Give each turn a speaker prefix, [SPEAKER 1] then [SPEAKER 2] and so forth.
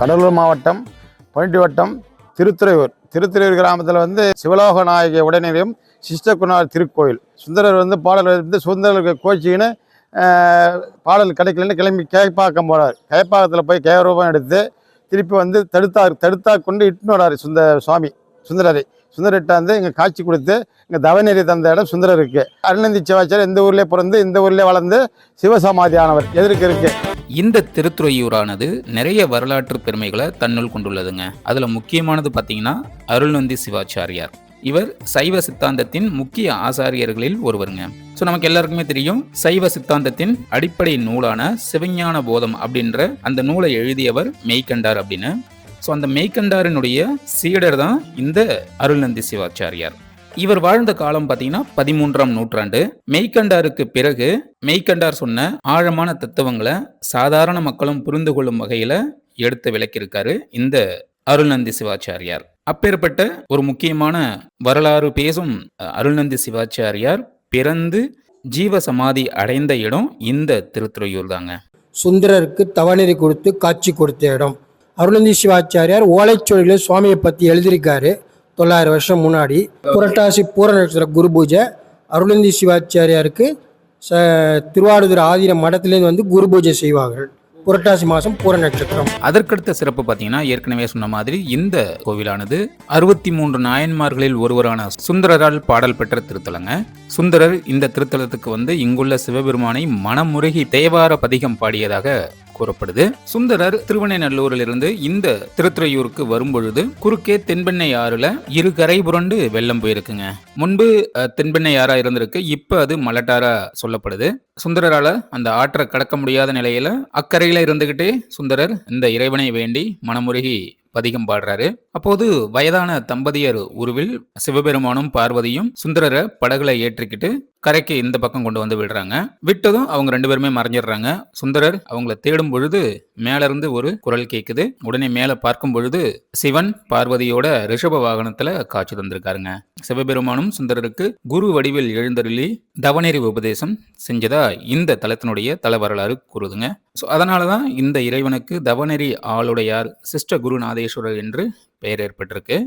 [SPEAKER 1] கடலூர் மாவட்டம் பண்டி வட்டம் திருத்துறையூர் கிராமத்தில் வந்து சிவலோக நாயகி உடனேயும் சிஷ்டகுணார் திருக்கோயில். சுந்தரர் வந்து பாடல் வந்து சுந்தரருக்கு கோச்சிக்கின்னு பாடல் கிடைக்கலன்னு கிளம்பி கேப்பாக்கம் போனார். கேப்பாக்கத்தில் போய் கேரூபம் எடுத்து திருப்பி வந்து தடுத்தா கொண்டு இட்டுன்னு வராரு சுந்தரர்கிட்ட வந்து இங்கே காட்சி கொடுத்து இங்கே தவநெறி தந்த இடம் சுந்தரருக்கு. அருள்நந்தி சிவாச்சாரியர் இந்த ஊர்லேயே பிறந்து இந்த ஊர்லேயே வளர்ந்து சிவசமாதியானவர் எதிர்க்கு இருக்கு.
[SPEAKER 2] இந்த திருத்துறையூரானது நிறைய வரலாற்று பெருமைகளை தன்னுள் கொண்டுள்ளதுங்க. அதுல முக்கியமானது பார்த்தீங்கன்னா அருள்நந்தி சிவாச்சாரியார். இவர் சைவ சித்தாந்தத்தின் முக்கிய ஆசாரியர்களில் ஒருவருங்க. ஸோ நமக்கு எல்லாருக்குமே தெரியும், சைவ சித்தாந்தத்தின் அடிப்படை நூலான சிவஞான போதம் அப்படின்ற அந்த நூலை எழுதியவர் மெய்கண்டார் அப்படின்னு. ஸோ அந்த மெய்கண்டாரினுடைய சீடர் தான் இந்த அருள்நந்தி சிவாச்சாரியார். இவர் வாழ்ந்த காலம் பார்த்தீங்கன்னா 13ஆம் நூற்றாண்டு. மெய்கண்டாருக்கு பிறகு மெய்கண்டார் சொன்ன ஆழமான தத்துவங்களை சாதாரண மக்களும் புரிந்து கொள்ளும் வகையில எடுத்து விளக்கியிருக்காரு இந்த அருள்நந்தி சிவாச்சாரியார். அப்பேற்பட்ட ஒரு முக்கியமான வரலாறு பேசும் அருள்நந்தி சிவாச்சாரியார் பிறந்து ஜீவ சமாதி அடைந்த இடம் இந்த திருத்துறையூர் தாங்க.
[SPEAKER 3] சுந்தரருக்கு தவநெறி கொடுத்து காட்சி கொடுத்த இடம். அருள்நந்தி சிவாச்சாரியார் ஓலைச்சுவடிகளில் சுவாமியை பற்றி எழுதியிருக்காரு. 900 வருஷம் முன்னாடி புரட்டாசி பூர நட்சத்திர குரு பூஜை. அருள்நந்தி சிவாச்சாரியாருக்கு திருவாரூர் ஆதீன மடத்திலேருந்து வந்து குரு பூஜை செய்வார்கள். புரட்டாசி மாதம் பூர நட்சத்திரம்.
[SPEAKER 2] அதற்கடுத்த சிறப்பு பார்த்தீங்கன்னா, ஏற்கனவே சொன்ன மாதிரி இந்த கோவிலானது 63 நாயன்மார்களில் ஒருவரான சுந்தரரால் பாடல் பெற்ற திருத்தலங்க. சுந்தரர் இந்த திருத்தலத்துக்கு வந்து இங்குள்ள சிவபெருமானை மனமுருகி தேவார பதிகம் பாடியதாக கூறப்படுது. சுந்தரர் திருவெண்ணநல்லூரிலிருந்து இந்த திருத்துறையூருக்கு வரும்பொழுது குறுக்கே தென்பெண்ணை ஆறுல இரு கரை புரண்டு வெள்ளம் போயிருக்குங்க. முன்பு தென்பெண்ணை ஆறா இருந்திருக்கு, இப்ப அது மலட்டாரா சொல்லப்படுது. சுந்தரரால அந்த ஆற்றை கடக்க முடியாத நிலையில அக்கறையில இருந்துகிட்டே சுந்தரர் இந்த இறைவனை வேண்டி மனமுருகி பதிகம் பாடுறாரு. அப்போது வயதான தம்பதியர் உருவில் சிவபெருமானும் பார்வதியும் சுந்தரரை படகுல ஏற்றிக்கிட்டு கரைக்கு இந்த பக்கம் கொண்டு வந்து விடுறாங்க. விட்டதும் அவங்க 2 பேருமே மறைஞ்சிடுறாங்க. சுந்தரர் அவங்கள தேடும் பொழுது மேல இருந்து ஒரு குரல் கேட்குது. உடனே மேல பார்க்கும் பொழுது சிவன் பார்வதியோட ரிஷப வாகனத்துல காட்சி தந்திருக்காருங்க. சிவபெருமானும் சுந்தரருக்கு குரு வடிவில் எழுந்தருளி தவநெறி உபதேசம் செஞ்சதா இந்த தலத்தினுடைய தல வரலாறு கூறுதுங்க. அதனாலதான் இந்த இறைவனுக்கு தவநெறி ஆளுடையார் சிஷ்ட குருநாதேஸ்வரர் என்று பெயர் ஏற்பட்டிருக்கு.